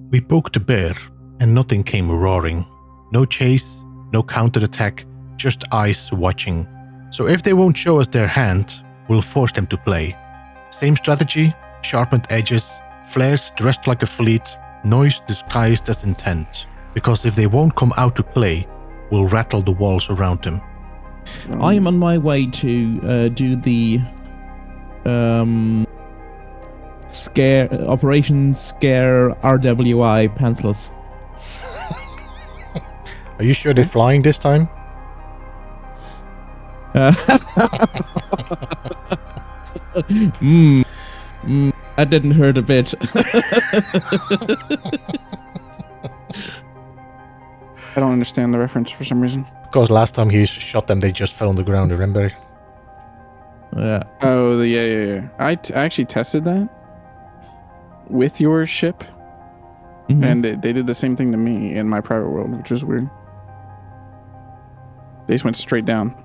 We poked the bear, and nothing came roaring. No chase, no counterattack, just eyes watching. So if they won't show us their hand, we'll force them to play. Same strategy, sharpened edges, flares dressed like a fleet, noise disguised as intent. Because if they won't come out to play, we'll rattle the walls around them. I am on my way to do the Operation Scare RWI pencilers. Are you sure they're flying this time? That didn't hurt a bit. I don't understand the reference for some reason. Because last time he shot them, they just fell on the ground, remember? Yeah. Oh, yeah. I actually tested that with your ship, and they did the same thing to me in my private world, which is weird. They just went straight down.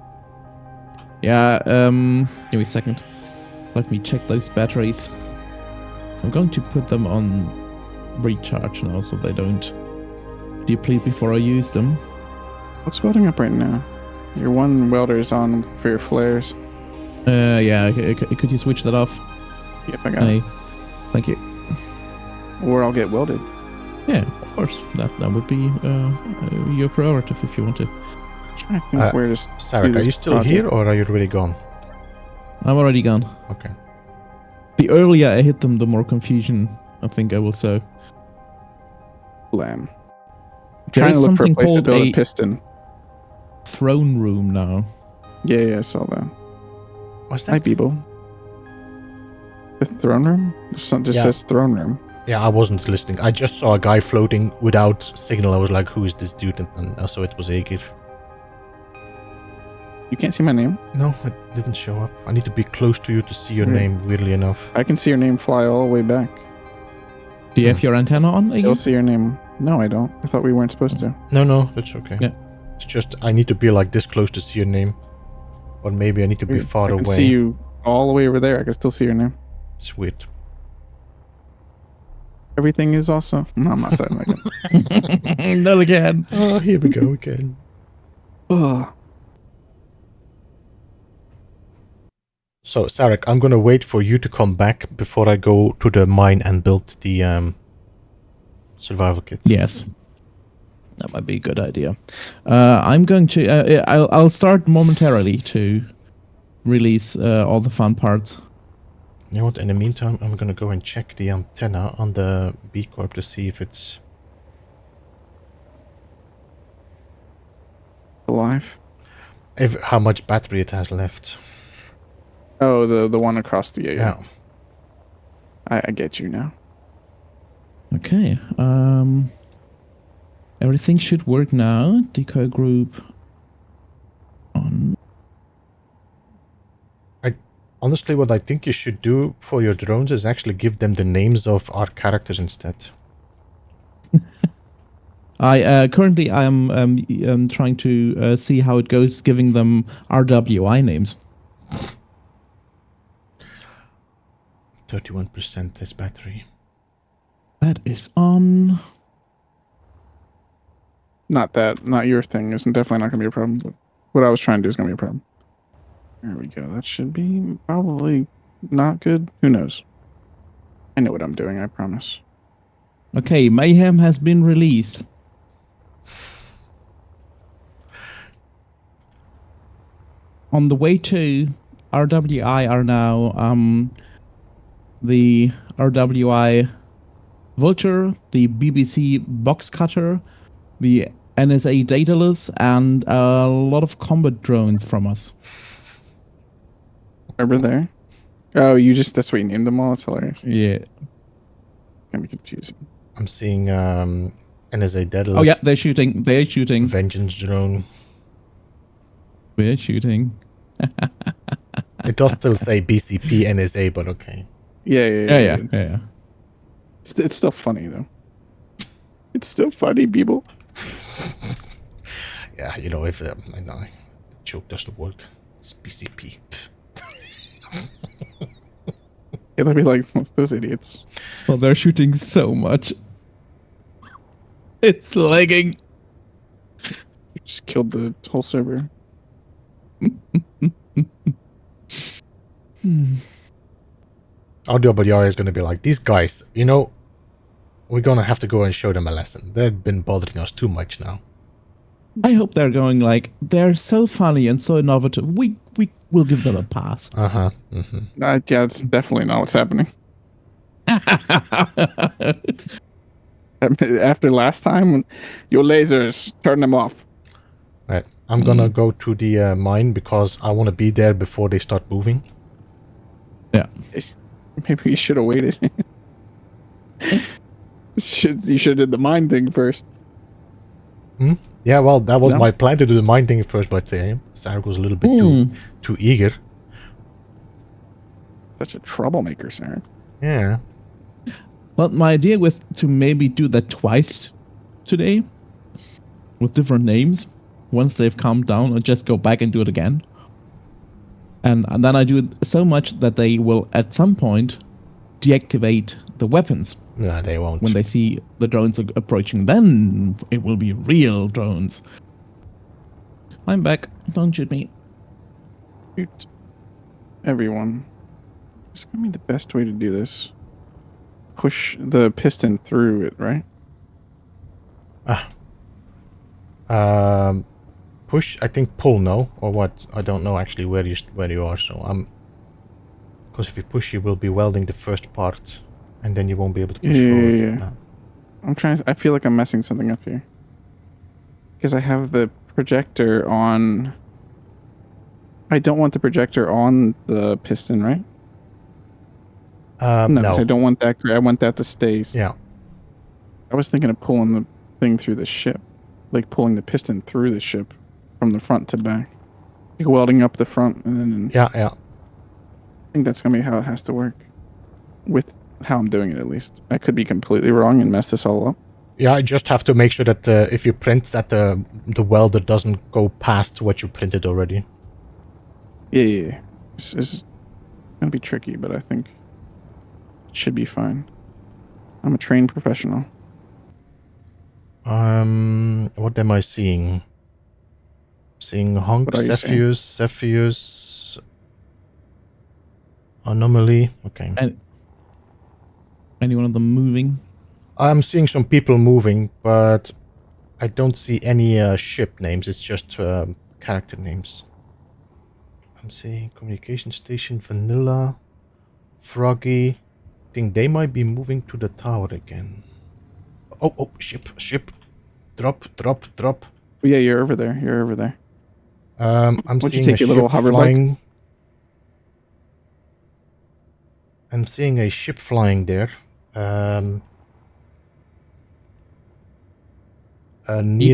Yeah, give me a second. Let me check those batteries. I'm going to put them on recharge now so they don't deplete before I use them. What's welding up right now? Your one welder is on for your flares. Yeah, could you switch that off? Yep, I got it. Thank you. Or I'll get welded. Yeah, of course. That would be your prerogative if you want to. I'm trying to think where to Sarek, are you still here or are you already gone? I'm already gone. Okay. The earlier I hit them, the more confusion I think I will sow. Lamb. There Trying is to look for a something place to called build a a piston. throne room now. Yeah, I saw that. What's Hi, that? Beeble. The throne room? Just says throne room. Yeah, I wasn't listening. I just saw a guy floating without signal. I was like, who is this dude? And also it was Aegir. You can't see my name? No, it didn't show up. I need to be close to you to see your name, weirdly enough. I can see your name fly all the way back. Do you have your antenna on again? You'll see your name. No, I don't. I thought we weren't supposed to. No, that's okay. Yeah. It's just I need to be like this close to see your name. Or maybe I need to be far I away. can see you all the way over there. I can still see your name. It's weird. Everything is awesome. No, I'm not saying like it. Not again. Oh, here we go again. Oh. So, Sarek, I'm gonna wait for you to come back before I go to the mine and build the survival kit. Yes. That might be a good idea. I'm going to... I'll start momentarily to release all the fun parts. You know what, in the meantime, I'm gonna go and check the antenna on the B-Corp to see if it's... Alive? how much battery it has left. Oh, the one across the... Yeah. I get you now. Okay. Everything should work now. Decoy group on. Honestly, what I think you should do for your drones is actually give them the names of our characters instead. I currently I'm trying to see how it goes, giving them RWI names. 31% this battery. That is on. Not your thing. It's definitely not going to be a problem. But what I was trying to do is going to be a problem. There we go. That should be probably not good. Who knows? I know what I'm doing, I promise. Okay, Mayhem has been released. On the way to RWI are now the RWI Vulture, the BBC Box Cutter, the NSA Daedalus, and a lot of combat drones from us. Remember there? Oh, that's what you named them all? That's hilarious. Yeah. Can be confusing. I'm seeing NSA Daedalus. Oh yeah, they're shooting. They're shooting. Vengeance drone. We're shooting. It does still say BCP NSA, but okay. Yeah. It's still funny though. It's still funny, people. Yeah, you know, if I know, the joke doesn't work, it's BCP. It'll be like those idiots. Well, they're shooting so much. It's lagging. You just killed the whole server. RWR is going to be like, these guys, we're going to have to go and show them a lesson. They've been bothering us too much now. I hope they're going like, they're so funny and so innovative. We will give them a pass. Uh-huh. Mm-hmm. Yeah, it's definitely not what's happening. After last time, your lasers, turn them off. Right. I'm going to go to the mine because I want to be there before they start moving. Yeah. Maybe you should have waited. You should have did the mine thing first. Yeah, well, that was No? my plan to do the mine thing first, but Sarah was a little bit too eager. Such a troublemaker, Sarah. Yeah. Well, my idea was to maybe do that twice today with different names. Once they've calmed down, I'll just go back and do it again. And then I do it so much that they will, at some point, deactivate the weapons. No, they won't. When they see the drones approaching, then it will be real drones. I'm back. Don't shoot me. Shoot everyone. It's gonna be the best way to do this. Push the piston through it, right? Push, I think pull, no? Or what? I don't know actually where you are, so because if you push, you will be welding the first part, and then you won't be able to push forward. Yeah. I feel like I'm messing something up here. Because I have the projector on... I don't want the projector on the piston, right? No, 'cause I don't want that. I want that to stay. Yeah. I was thinking of pulling the thing through the ship. Like pulling the piston through the ship from the front to back. Like welding up the front and then... Yeah. I think that's going to be how it has to work. With how I'm doing it, at least. I could be completely wrong and mess this all up. Yeah, I just have to make sure that if you print that the welder doesn't go past what you printed already. Yeah. This is going to be tricky, but I think it should be fine. I'm a trained professional. What am I seeing? Seeing Honk, What are you seeing? Cepheus, Anomaly. Okay. And any one of them moving? I'm seeing some people moving, but I don't see any ship names. It's just character names. I'm seeing communication station, Vanilla, Froggy. I think they might be moving to the tower again. Oh, ship. Drop. Oh, yeah, you're over there. I'm Would you seeing take a your little ship hover bike? flying. I'm seeing a ship flying there. Near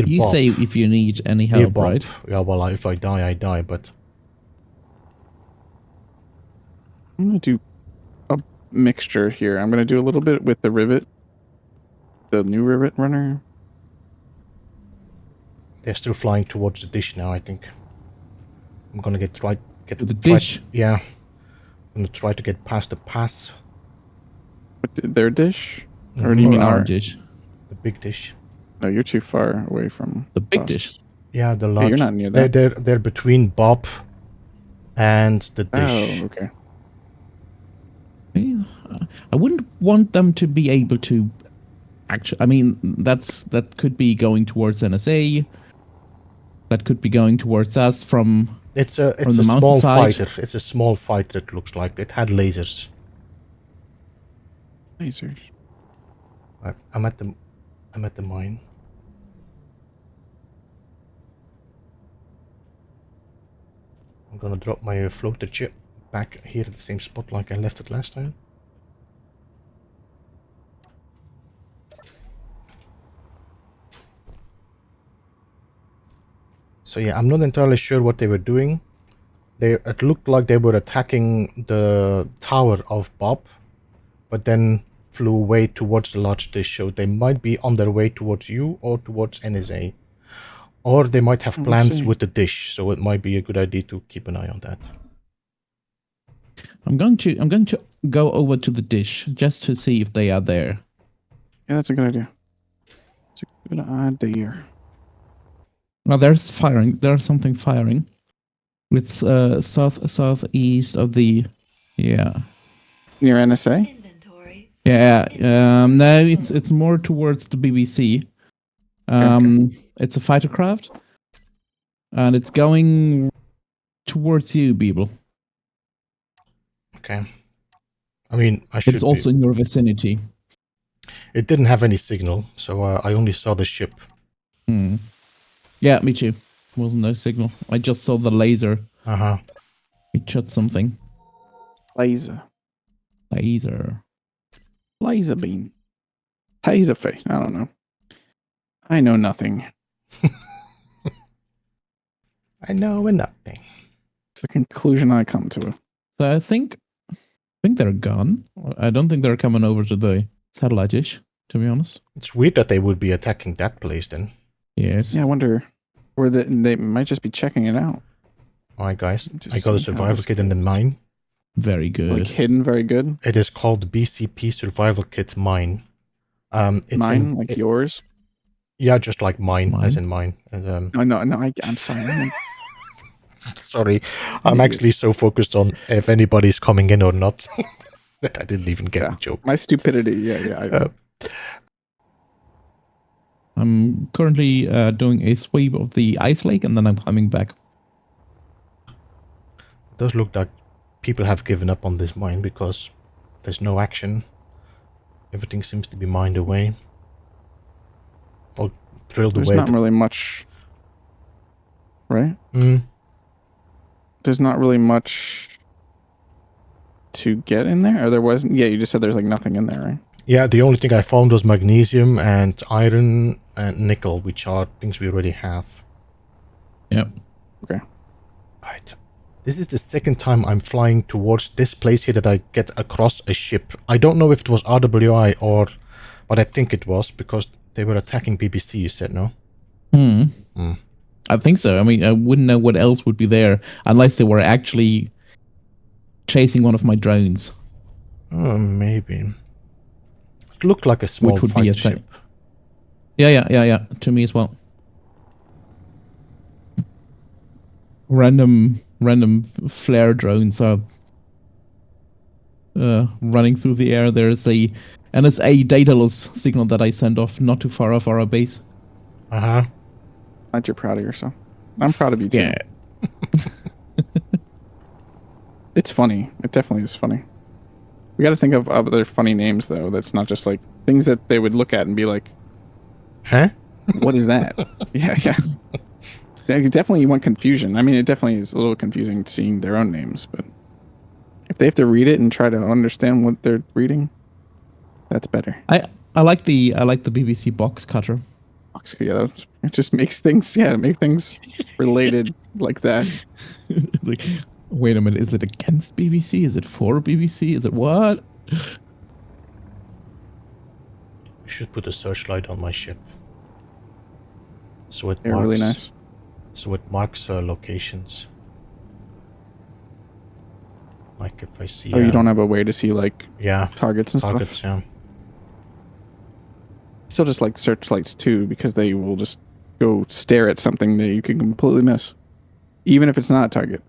You Bob. say if you need any Near help, Bob. right? Yeah, well, if I die, I die, but... I'm going to do a mixture here. I'm going to do a little bit with the rivet. The new rivet runner. They're still flying towards the dish now, I think. I'm gonna To the dish? Yeah. I'm gonna try to get past the pass. Their dish? Or do you mean our our dish? The big dish. No, you're too far away from The big us. dish. Yeah, the Yeah, large... you're not near that. They're between Bob and the dish. Oh, okay. Yeah, I wouldn't want them to be able to actually. I mean, that could be going towards NSA. That could be going towards us from. It's a the small mountainside. fighter. It's a small fighter, it looks like. It had lasers. Lasers. Right, I'm at the mine. I'm gonna drop my floater chip back here at the same spot like I left it last time. So yeah, I'm not entirely sure what they were doing. It looked like they were attacking the tower of Bob, but then flew away towards the large dish. So they might be on their way towards you or towards NSA. Or they might have plans with the dish, so it might be a good idea to keep an eye on that. I'm going to go over to the dish just to see if they are there. Yeah, that's a good idea. Good idea. Now there's firing. There's something firing. It's southeast of the. Yeah. Near NSA? Inventory. Yeah. No, it's more towards the BBC. It's a fighter craft, and it's going towards you, Beeble. Okay. I mean, I should It's also in your vicinity. It didn't have any signal, so I only saw the ship. Hmm. Yeah, me too. Wasn't no signal. I just saw the laser. Uh-huh. It shot something. Laser. Laser. Laser beam. Taser face. I don't know. I know nothing. I know nothing. It's the conclusion I come to. So I think they're gone. I don't think they're coming over to the satellite dish, to be honest. It's weird that they would be attacking that place then. Yes. Yeah, I wonder where they might just be checking it out. Alright guys, Just I got a see how survival this kit in the mine. Very good. Like hidden very good. It is called BCP Survival Kit Mine. It's Mine, like yours. Yeah, just like mine, as Mine? in mine. And, No, I'm sorry. sorry, I'm actually so focused on if anybody's coming in or not that I didn't even get Yeah. the joke. My stupidity. Yeah. I'm currently doing a sweep of the ice lake, and then I'm coming back. It does look like people have given up on this mine because there's no action. Everything seems to be mined away. Or drilled There's away. not really much, right? Mm. There's not really much to get in there, or there wasn't. Yeah, you just said there's like nothing in there, right? Yeah, the only thing I found was magnesium and iron and nickel, which are things we already have. Yep. Okay. Right. This is the second time I'm flying towards this place here that I get across a ship. I don't know if it was RWI or... But I think it was, because they were attacking BBC, you said, no? Hmm. Hmm. I think so. I mean, I wouldn't know what else would be there unless they were actually chasing one of my drones. Maybe. It looked like a small Which would fight be a ship. Yeah. To me as well. Random flare drones are running through the air. There's a NSA data loss signal that I sent off not too far off our base. Uh-huh. Glad you're proud of yourself. I'm proud of you too. Yeah. It's funny. It definitely is funny. We got to think of other funny names though. That's not just like things that they would look at and be like, Huh? "What is that?" Yeah. Yeah, definitely you want confusion. I mean, it definitely is a little confusing seeing their own names, but if they have to read it and try to understand what they're reading, that's better. I like the BBC box cutter. Yeah, it just makes things make things related like that. Like, wait a minute, is it against BBC? Is it for BBC? Is it what? We should put a searchlight on my ship. So it They're marks... really nice. So it marks locations. Like if I see... Oh, you don't have a way to see like Yeah, targets and targets, stuff? yeah. Still just like searchlights too, because they will just go stare at something that you can completely miss. Even if it's not a target.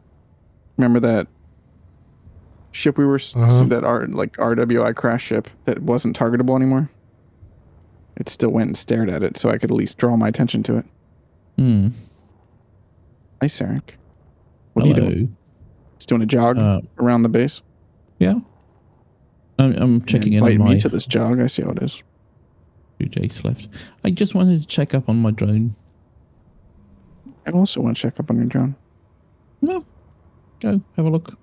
Remember that ship we were that RWI crash ship that wasn't targetable anymore? It still went and stared at it, so I could at least draw my attention to it. Hmm. Nice, Eric. What are you doing? Just doing a jog around the base? Yeah. I'm checking in on Invite my me to this jog. I see how it is. 2 days left. I just wanted to check up on my drone. I also want to check up on your drone. Well, go have a look.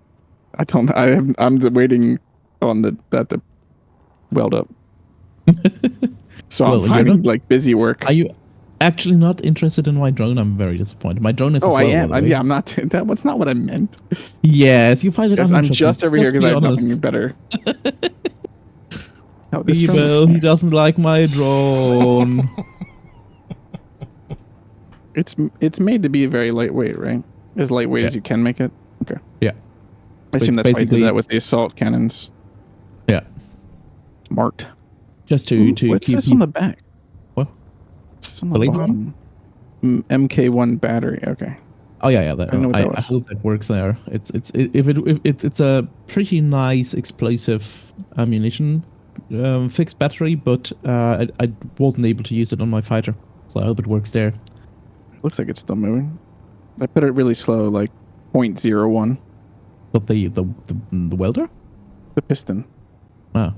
I don't know. I'm waiting on that to weld up. So Well, I'm finding like busy work. Are you actually not interested in my drone? I'm very disappointed. My drone is as well, I am. by the way. Yeah, I'm not. That's not what I meant. Yes, you find it I'm uninteresting. just over here because I have honest. nothing better. No, this drone Evil, looks he nice. doesn't like my drone. It's made to be very lightweight, right? As lightweight as you can make it. Okay. Yeah. I assume that's why you did basically that with the assault cannons. Yeah. Smart. Just to Ooh, keep what's this on the back? What? It's on the The laser bottom. MK1 battery. Okay. Oh yeah, I know what that I was. hope that works there. It's a pretty nice explosive ammunition fixed battery, but I wasn't able to use it on my fighter, so I hope it works there. Looks like it's still moving. I put it really slow, like 0.01. But the welder? The piston. Oh,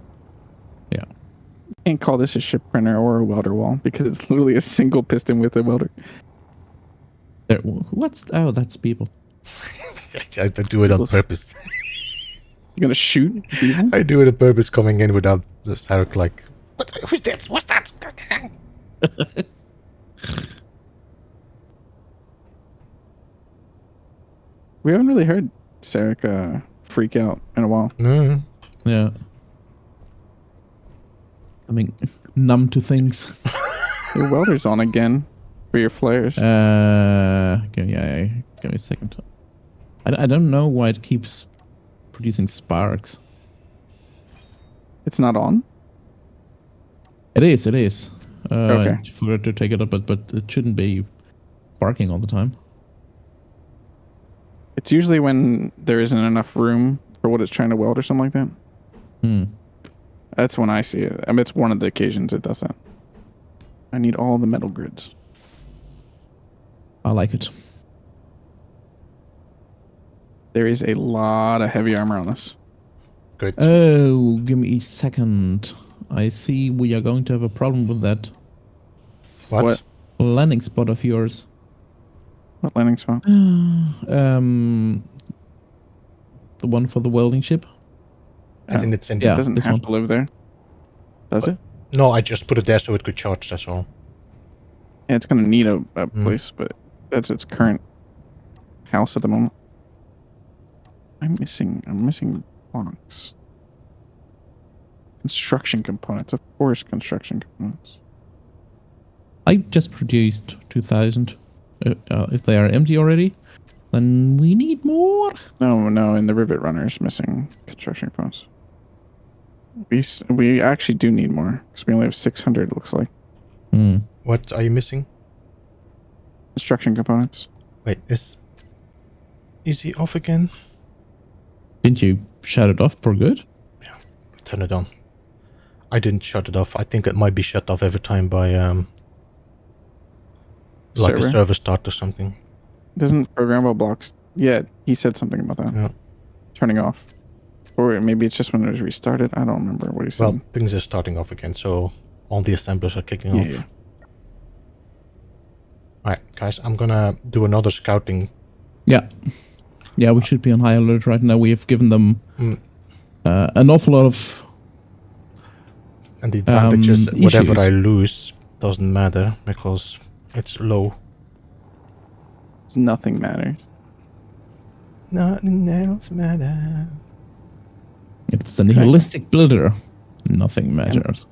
Can't call this a ship printer or a welder wall because it's literally a single piston with a welder. there. That's people. It's just, I do it on purpose. You're gonna shoot people? I do it on purpose, coming in without the Sarek like, what, who's that? What's that? We haven't really heard Sarek freak out in a while. No. Yeah. I mean, numb to things. Your welder's on again for your flares. Give me a second. I don't know why it keeps producing sparks. It's not on? It is. Okay. I forgot to take it up, but it shouldn't be sparking all the time. It's usually when there isn't enough room for what it's trying to weld or something like that. Hmm. That's when I see it. I mean, it's one of the occasions it does that. I need all the metal grids. I like it. There is a lot of heavy armor on us. Good. Oh, give me a second. I see we are going to have a problem with that What? landing spot of yours. What landing spot? The one for the welding ship. As in it's in Yeah. It doesn't this have one. to live there. Does it? No, I just put it there so it could charge, that's all. Yeah, it's gonna need a place, but that's its current house at the moment. I'm missing blocks. Construction components, of course, construction components. I just produced 2,000. If they are empty already, then we need more. No, and the rivet runner is missing construction components. We actually do need more because we only have 600. It looks like Hmm. What are you missing? construction components. Wait, is he off again? Didn't you shut it off for good? Turn it on. I didn't shut it off. I think it might be shut off every time by like Server? a server start or something. Doesn't programmable blocks? Yeah, he said something about that. Yeah. Turning off, or maybe it's just when it was restarted. I don't remember what he said. Well, things are starting off again, so all the assemblers are kicking off. Yeah. Alright, guys, I'm gonna do another scouting. Yeah, we should be on high alert right now. We have given them Mm. an awful lot of And the advantage is whatever issues. I lose doesn't matter because it's low. It's nothing matters. Nothing else matters. It's the nihilistic builder. Nothing matters.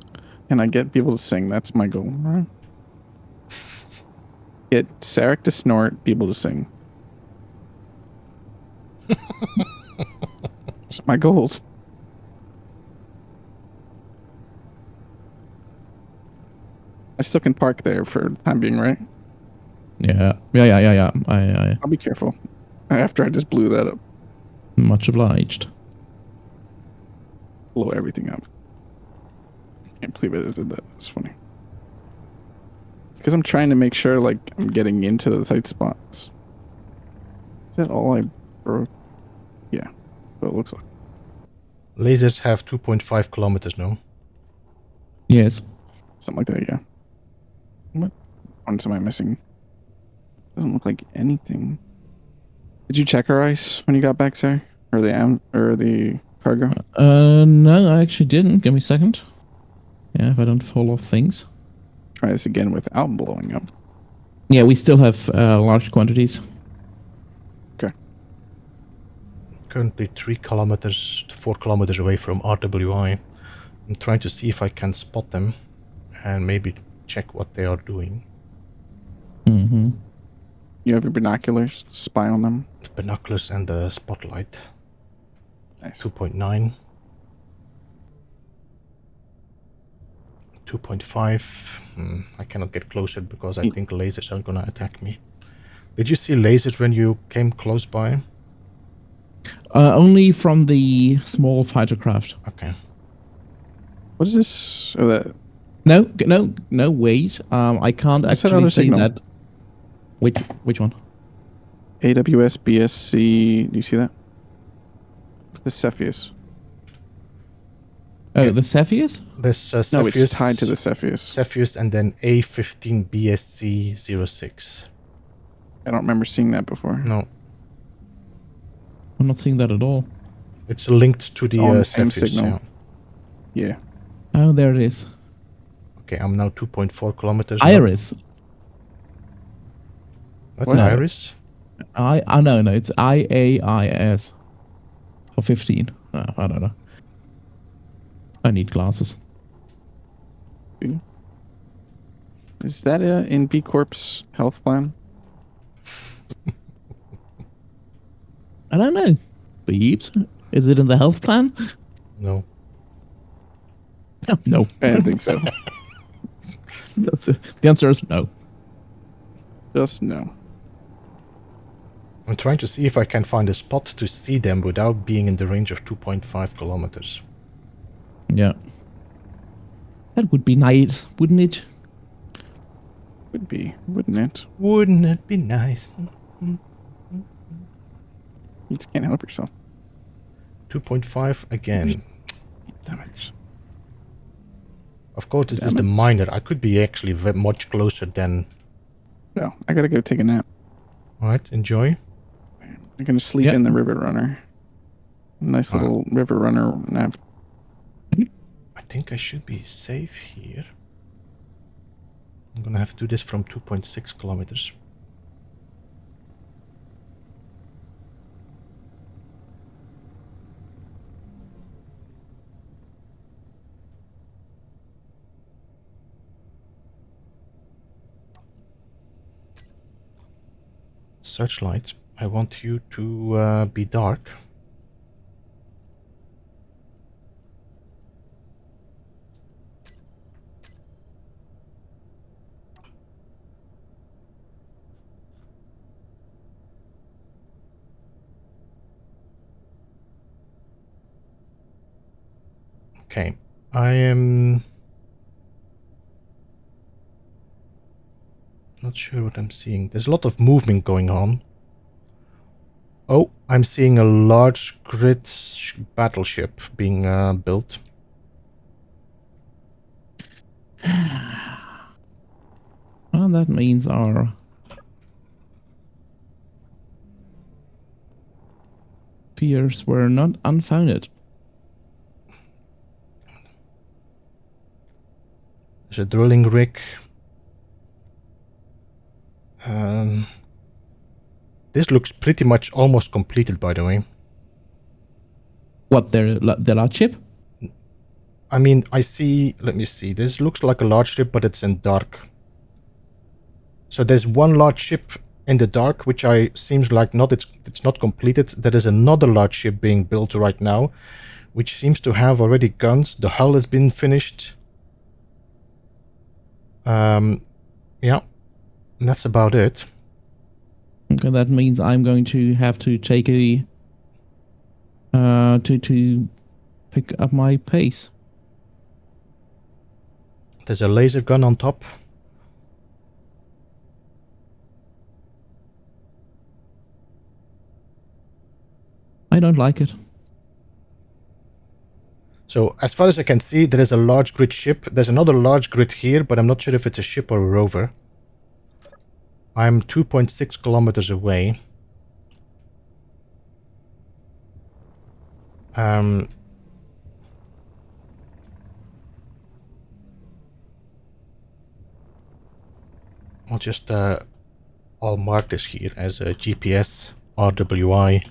Can I get people to sing? That's my goal. Right? Get Sarek to snort, people to sing. Those are my goals. I still can park there for the time being, right? Yeah. I'll be careful. After I just blew that up. Much obliged. Blow everything up. Can't believe I did that. It's funny. Because I'm trying to make sure, like, I'm getting into the tight spots. Is that all I broke? Yeah. So it looks like. Lasers have 2.5 kilometers now. Yes. Something like that, yeah. What ones am I missing? Doesn't look like anything. Did you check our ice when you got back, sir? Or the cargo? No, I actually didn't. Give me a second. Yeah, if I don't fall off things. Try this again without blowing up. Yeah, we still have large quantities. Currently 3 kilometers to 4 kilometers away from RWI. I'm trying to see if I can spot them and maybe check what they are doing. Mm-hmm. You have your binoculars, spy on them. The binoculars and the spotlight. Nice. 2.9. 2.5. I cannot get closer because I think lasers are gonna attack me. Did you see lasers when you came close by? Only from the small fighter craft. Okay. What is this? Oh, that. No, wait. I can't What's that actually other say signal? that. Which one? AWS BSC. Do you see that? The Cepheus. Oh, Yeah. the Cepheus? There's No, Cepheus, it's tied to the Cepheus. Cepheus and then A15 BSC 06. I don't remember seeing that before. No, I'm not seeing that at all. it's linked to It's all in the the same Cepheus. signal. Yeah. Yeah. Oh, there it is. Okay, I'm now 2.4 kilometers. Not- Iris. What? No. Iris? No, it's IAIS. For 15. I don't know. I need glasses. Is that in B-Corp's health plan? I don't know. Beeps? Is it in the health plan? No. No. I didn't think so. The answer is no. Just no. I'm trying to see if I can find a spot to see them without being in the range of 2.5 kilometers. Yeah. That would be nice, wouldn't it? Would be, wouldn't it? Wouldn't it be nice? You just can't help yourself. 2.5 again. Damn it. Of course, this Damn is the it. minor. I could be actually much closer than... No, I gotta go take a nap. Alright, enjoy. I'm gonna sleep Yep. in the River Runner. Nice little River Runner nap. I think I should be safe here. I'm gonna have to do this from 2.6 kilometers. Searchlight, I want you to be dark. Okay, I am not sure what I'm seeing. There's a lot of movement going on. Oh, I'm seeing a large grid battleship being built. Well, that means our fears were not unfounded. There's a drilling rig. This looks pretty much almost completed, by the way. What, the large ship? I mean, I see... Let me see. This looks like a large ship, but it's in dark. So there's one large ship in the dark, which seems like it's not completed. There is another large ship being built right now, which seems to have already guns. The hull has been finished. Yeah, and that's about it. Okay, that means I'm going to have to take a to pick up my pace. There's a laser gun on top. I don't like it. So as far as I can see, there is a large grid ship. There's another large grid here, but I'm not sure if it's a ship or a rover. I'm 2.6 kilometers away. I'll just I'll mark this here as a GPS RWI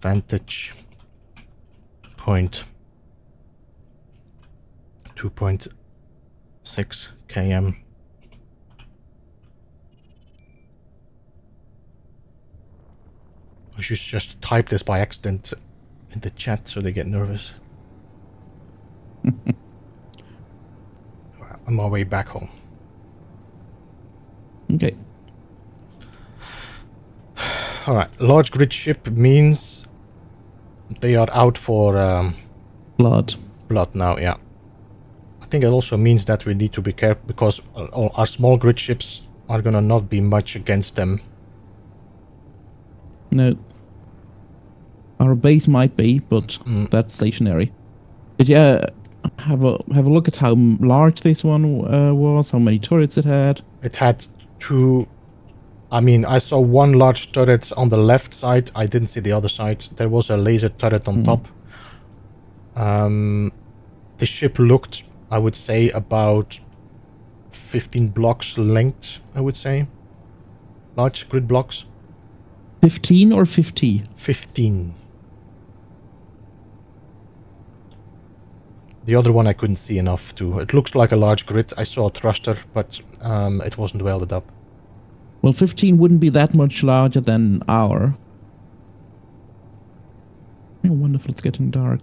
vantage point 2.6 km. I should just type this by accident in the chat so they get nervous. on my way back home. Okay. All right, large grid ship means they are out for Blood. blood now. Yeah, I think it also means that we need to be careful because our small grid ships are gonna not be much against them. No. Our base might be, but that's stationary. Did you have a look at how large this one was? How many turrets it had? It had two. I mean, I saw one large turret on the left side. I didn't see the other side. There was a laser turret on top. The ship looked, I would say, about 15 blocks length, I would say. Large grid blocks. 15 or 50? 15. The other one I couldn't see enough to. It looks like a large grid. I saw a thruster, but it wasn't welded up. Well, 15 wouldn't be that much larger than our. Oh, wonderful, it's getting dark.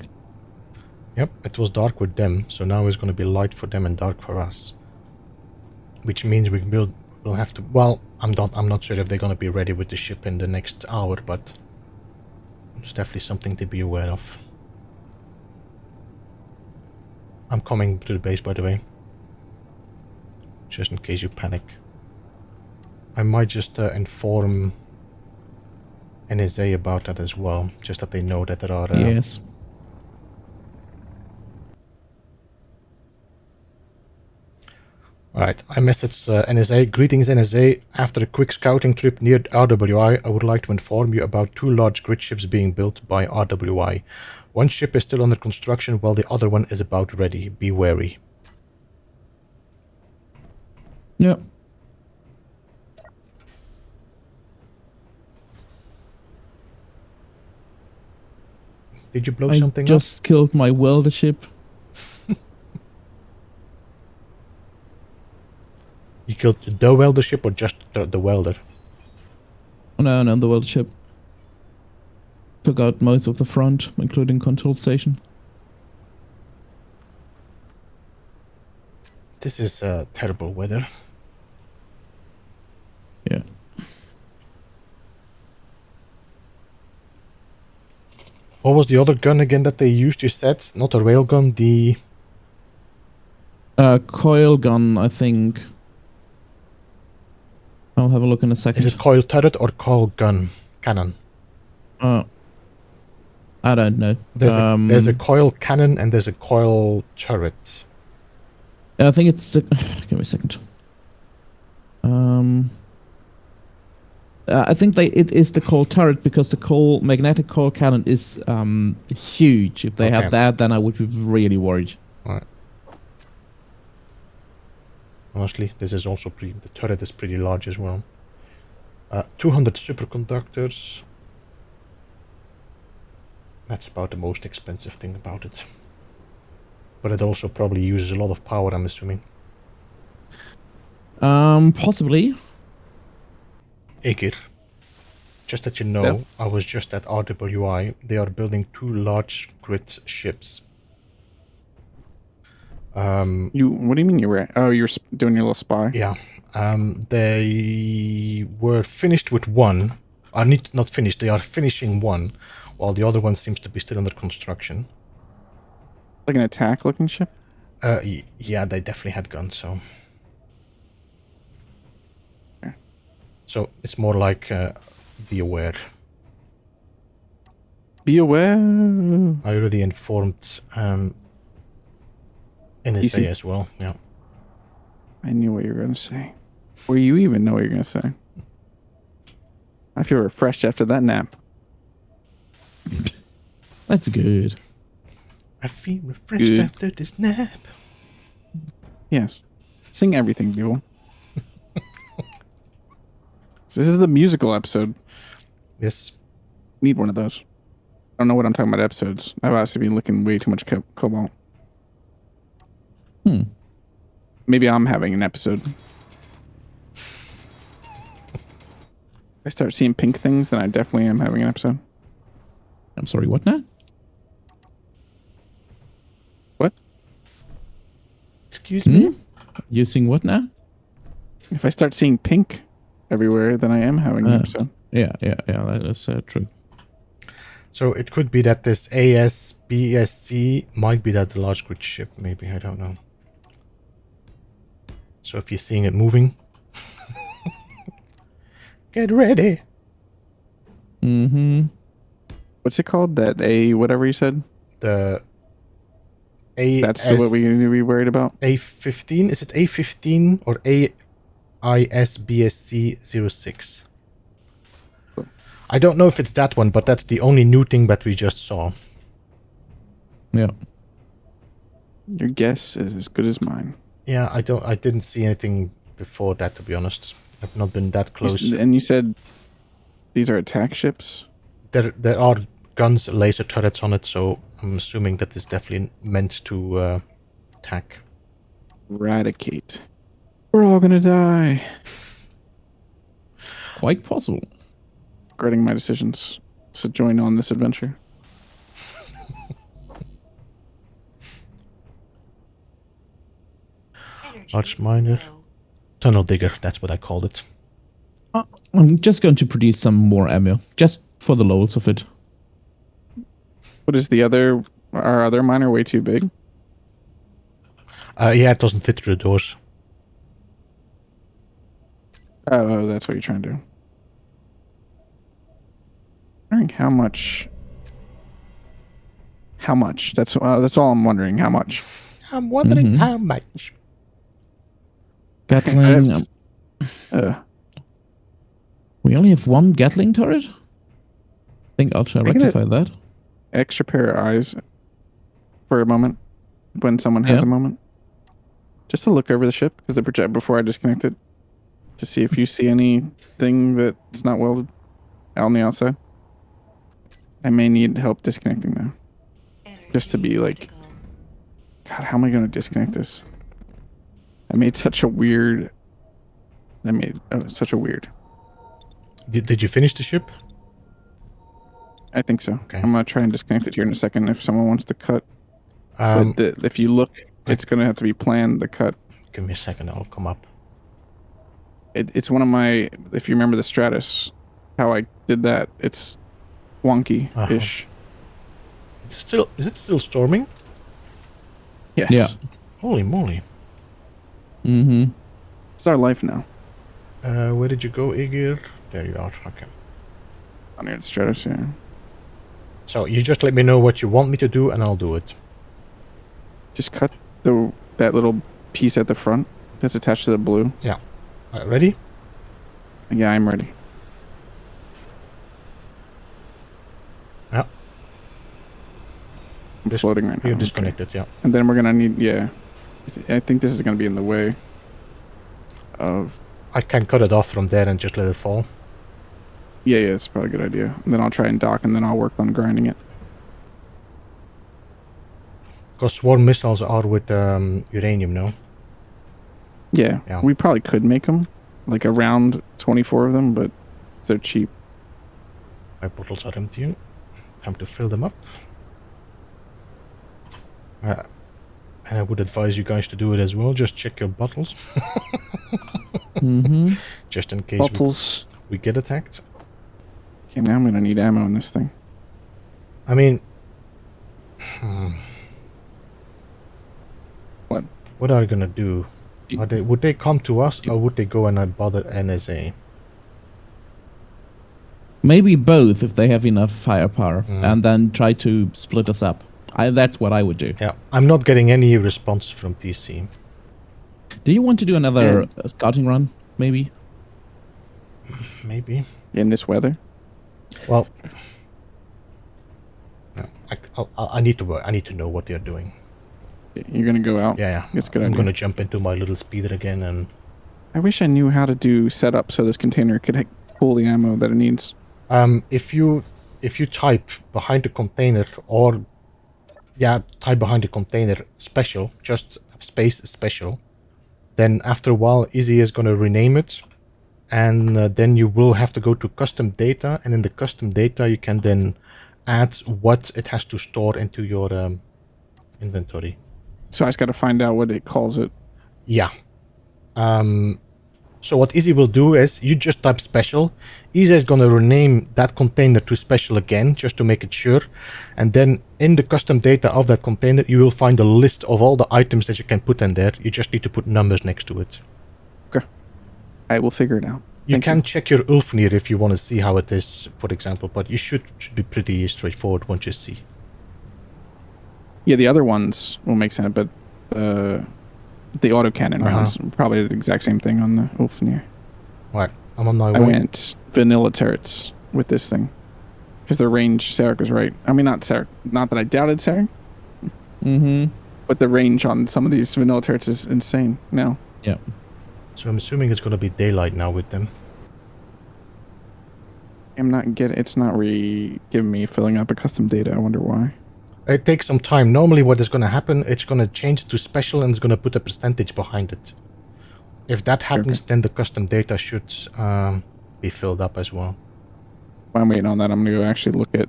Yep, it was dark with them, so now it's going to be light for them and dark for us. Which means we'll have to... Well, I'm not sure if they're going to be ready with the ship in the next hour, but it's definitely something to be aware of. I'm coming to the base, by the way. Just in case you panic. I might just inform NSA about that as well, just that they know that there are... Yes. Alright, I messaged NSA. Greetings NSA. After a quick scouting trip near RWI, I would like to inform you about 2 large grid ships being built by RWI. One ship is still under construction while the other one is about ready. Be wary. Yep. Did you blow I something just killed my welder ship. You killed the welder ship or just the welder? Oh, no, the welder ship. Took out most of the front, including control station. This is terrible weather. Yeah. What was the other gun again that they used? You said not a railgun, the Coil gun, I think. I'll have a look in a second. is it coil turret or coil gun cannon? I don't know. There's a coil cannon and there's a coil turret. I think it's the... Give me a second. I think it is the coal turret because the magnetic coal cannon is huge. If they had that, then I would be really worried. Alright. Honestly, this is also the turret is pretty large as well. 200 superconductors. That's about the most expensive thing about it. But it also probably uses a lot of power, I'm assuming. Possibly. Egir. Just that you know, Yep. I was just at RWI. They are building 2 large grid ships. What do you mean you were? Oh, you're doing your little spy. Yeah. They were finished with one. Not finished. They are finishing one, while the other one seems to be still under construction. Like an attack-looking ship. Yeah, they definitely had guns. So. Yeah. So it's more like be aware. Be aware. I already informed NSA as well. Yeah. I knew what you were going to say. Or you even know what you're going to say. I feel refreshed after that nap. That's good. I feel refreshed after this nap. Yes. Sing everything, people. This is the musical episode. Yes. Need one of those. I don't know what I'm talking about episodes. I've actually been licking way too much cobalt. Maybe I'm having an episode. I start seeing pink things, then I definitely am having an episode. I'm sorry, what now? What? Excuse me? Using what now? If I start seeing pink everywhere, then I am having them. So Yeah, that is true. So it could be that this ASBSC might be that large cruise ship, maybe, I don't know. So if you're seeing it moving, get ready. Mm-hmm. what's it called? That A whatever you said? The AS... That's what we need to be worried about. A15? Is it A15 or AISBSC 06? I don't know if it's that one, but that's the only new thing that we just saw. Yeah. Your guess is as good as mine. Yeah, I didn't see anything before that, to be honest. I've not been that close. And you said these are attack ships? There are guns, laser turrets on it, so I'm assuming that is definitely meant to attack. Eradicate. We're all gonna die. Quite possible. Regretting my decisions to join on this adventure. Arch miner. Tunnel digger, that's what I called it. I'm just going to produce some more ammo, just for the lulz of it. What is our other miner way too big? Yeah, it doesn't fit through the doors. Oh, that's what you're trying to do. Wondering how much. How much? That's all I'm wondering. How much? I'm wondering how much. Gatling. We only have one Gatling turret? I think I'll try to rectify that. Extra pair of eyes for a moment when someone has a moment. Just to look over the ship because the project before I disconnect it to see if you see anything that's not welded out on the outside. I may need help disconnecting though. Just to be like, God, how am I going to disconnect this? I made such a weird. Did you finish the ship? I think so. Okay. I'm going to try and disconnect it here in a second if someone wants to cut. But if you look, it's going to have to be planned, the cut. Give me a second, I'll come up. It's one of my, if you remember the Stratus, how I did that, it's wonky-ish. Is it still storming? Yes. Yeah. Holy moly. Mm-hmm. It's our life now. Where did you go, Igir? There you are, okay. On here at Stratus, yeah. So you just let me know what you want me to do and I'll do it. Just cut that little piece at the front that's attached to the blue. Yeah. Ready? Yeah, I'm ready. Yeah. I'm floating right now. You're disconnected, yeah. And then we're going to need, I think this is going to be in the way of... I can cut it off from there and just let it fall. Yeah, it's probably a good idea. And then I'll try and dock and then I'll work on grinding it. Because swarm missiles are with uranium, no? Yeah, we probably could make them. Like around 24 of them, but they're cheap. My bottles are empty. Time to fill them up. And I would advise you guys to do it as well. Just check your bottles. Just in case we get attacked. Okay, now I'm going to need ammo in this thing. I mean... What are they going to do? Would they come to us or would they go and bother NSA? Maybe both if they have enough firepower and then try to split us up. That's what I would do. Yeah, I'm not getting any response from TC. Do you want to do another scouting run, maybe? Maybe. In this weather? Well, I need to know what they're doing. You're gonna go out? Yeah. It's good. I'm gonna jump into my little speeder again and... I wish I knew how to do setup so this container could pull the ammo that it needs. If you type behind the container or... Yeah, type behind the container special, just space special. Then after a while, Izzy is gonna rename it. And then you will have to go to custom data. And in the custom data, you can then add what it has to store into your inventory. So I just got to find out what it calls it. Yeah, So what Easy will do is you just type special. Easy is gonna rename that container to special again, just to make it sure. And then in the custom data of that container, you will find a list of all the items that you can put in there. You just need to put numbers next to it. Okay. I will figure it out. You Thank can check your Ulfnir if you want to see how it is, for example, but you should be pretty straightforward once you see. Yeah, the other ones will make sense, but the autocannon rounds probably the exact same thing on the Ulfnir. Right, I'm on my way. I went vanilla turrets with this thing because the range. Sarek was right. I mean, not Sarek. Not that I doubted Sarek. Mm-hmm. But the range on some of these vanilla turrets is insane now. Yeah. So I'm assuming it's going to be daylight now with them. I'm not getting. It's not giving me filling up a custom data. I wonder why. It takes some time. Normally what is going to happen, it's going to change to special and it's going to put a percentage behind it. If that happens, then the custom data should be filled up as well. While I'm waiting on that, I'm going to go actually look at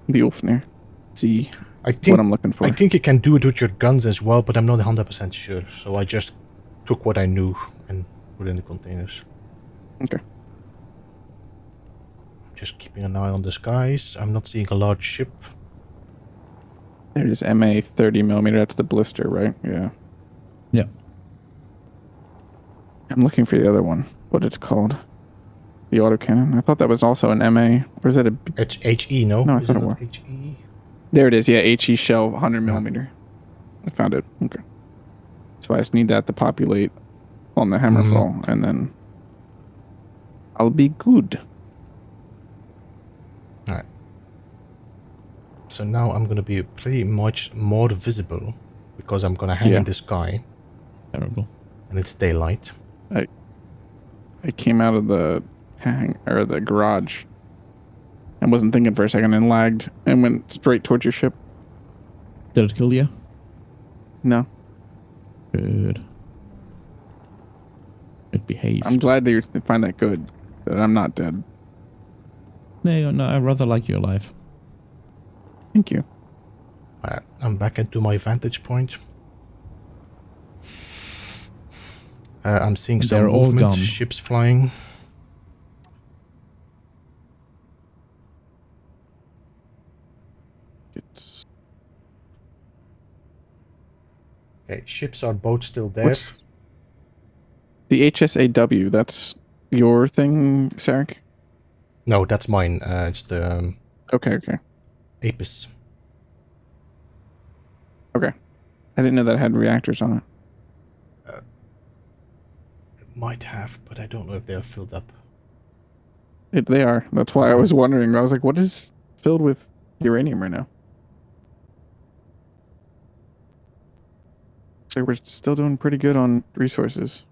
the Ulfnir. See what I'm looking for. I think you can do it with your guns as well, but I'm not 100% sure. So I just took what I knew and put it in the containers. Okay. I'm just keeping an eye on the skies. I'm not seeing a large ship. There it is, MA 30mm. That's the blister, right? Yeah. Yeah. I'm looking for the other one. What it's called. The autocannon. I thought that was also an MA. Or is that a... It's HE, no? No, I Is thought it it was. HE? There it is. Yeah, HE shell 100mm. I found it. Okay. So I just need that to populate on the Hammerfall, and then I'll be good. Alright. So now I'm going to be pretty much more visible because I'm going to hang in the sky. Terrible. And it's daylight. I came out of the the garage and wasn't thinking for a second and lagged and went straight towards your ship. Did it kill you? No. Good. It behaved. I'm glad that you find that good. That I'm not dead. No, I rather like you alive. Thank you. Alright, I'm back into my vantage point. I'm seeing some They're all movement, gone. ships flying. Okay, ships are both still there. What's the HSAW? That's your thing, Sarek? No, that's mine. It's the Okay. Apis. Okay. I didn't know that had reactors on it. It might have, but I don't know if they're filled up. They are. That's why I was wondering. I was like, what is filled with uranium right now? Looks like we're still doing pretty good on resources.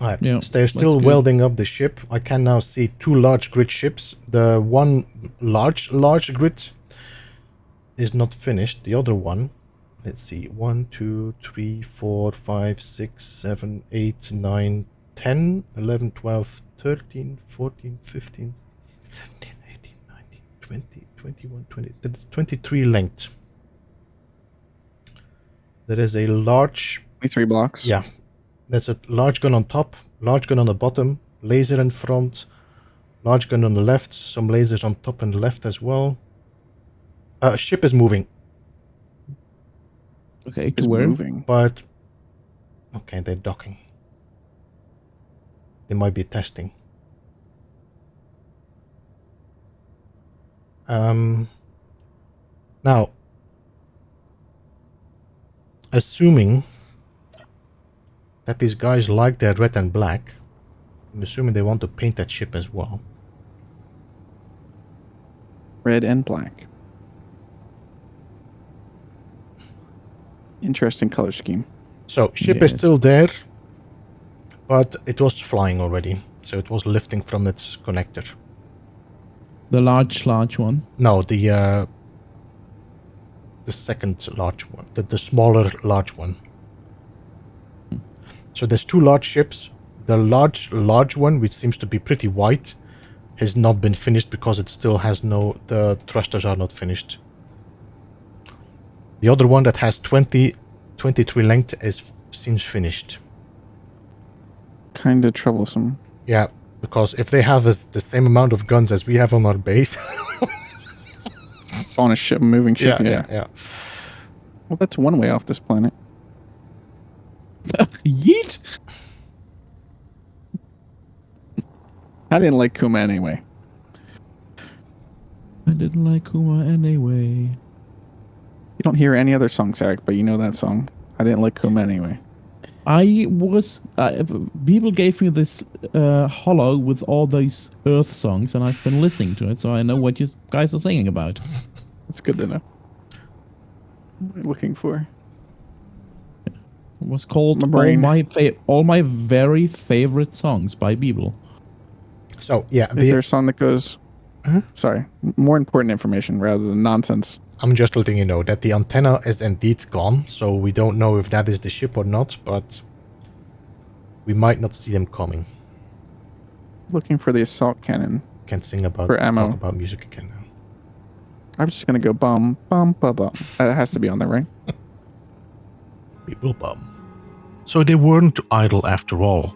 Alright, Yeah, so they're still that's good. welding up the ship. I can now see two large grid ships. The one large grid is not finished. The other one, let's see, 1, 2, 3, 4, 5, 6, 7, 8, 9, 10, 11, 12, 13, 14, 15, 17, 18, 19, 20, 21, 20. That's 23 length. There is a large... 23 blocks? Yeah. That's a large gun on top, large gun on the bottom, laser in front, large gun on the left, some lasers on top and left as well. Ship is moving. Okay, to It's where? moving. But... Okay, they're docking. They might be testing. Now, assuming that these guys like their red and black, I'm assuming they want to paint that ship as well. Red and black. Interesting color scheme. So, ship is Yes. still there, but it was flying already. So it was lifting from its connector. The large one. No, the second large one, the smaller large one. So there's two large ships. The large one, which seems to be pretty white, has not been finished because it still has the thrusters are not finished. The other one that has 23 length seems finished. kind of troublesome. Yeah, because if they have the same amount of guns as we have on our base. On a ship, moving ship. yeah. Well, that's one way off this planet. Yeet! I didn't like Kuma anyway. I didn't like Kuma anyway. You don't hear any other songs, Eric, but you know that song. I didn't like Kuma anyway. People gave me this hollow with all those Earth songs, and I've been listening to it, so I know what you guys are singing about. It's good to know. What am I looking for? It was called My brain. all my very favorite songs by Beeble. So, yeah. Is there a song that goes... Mhm. Sorry. More important information rather than nonsense. I'm just letting you know that the antenna is indeed gone, so we don't know if that is the ship or not, but we might not see them coming. Looking for the assault cannon. Can't sing about For ammo. talk about music again now. I'm just going to go bum, bum, bum, bum. That has to be on there, right? Beeblebum. So they weren't idle after all.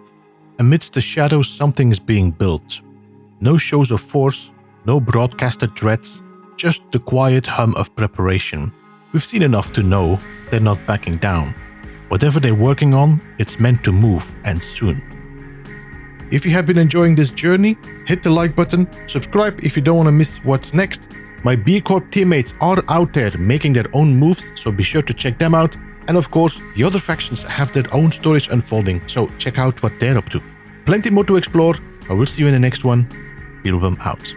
Amidst the shadows, something is being built. No shows of force, no broadcasted threats, just the quiet hum of preparation. We've seen enough to know they're not backing down. Whatever they're working on, it's meant to move, and soon. If you have been enjoying this journey, hit the like button, subscribe if you don't want to miss what's next. My B-Corp teammates are out there making their own moves, so be sure to check them out. And of course, the other factions have their own stories unfolding, so check out what they're up to. Plenty more to explore. I will see you in the next one. Beeblebum out.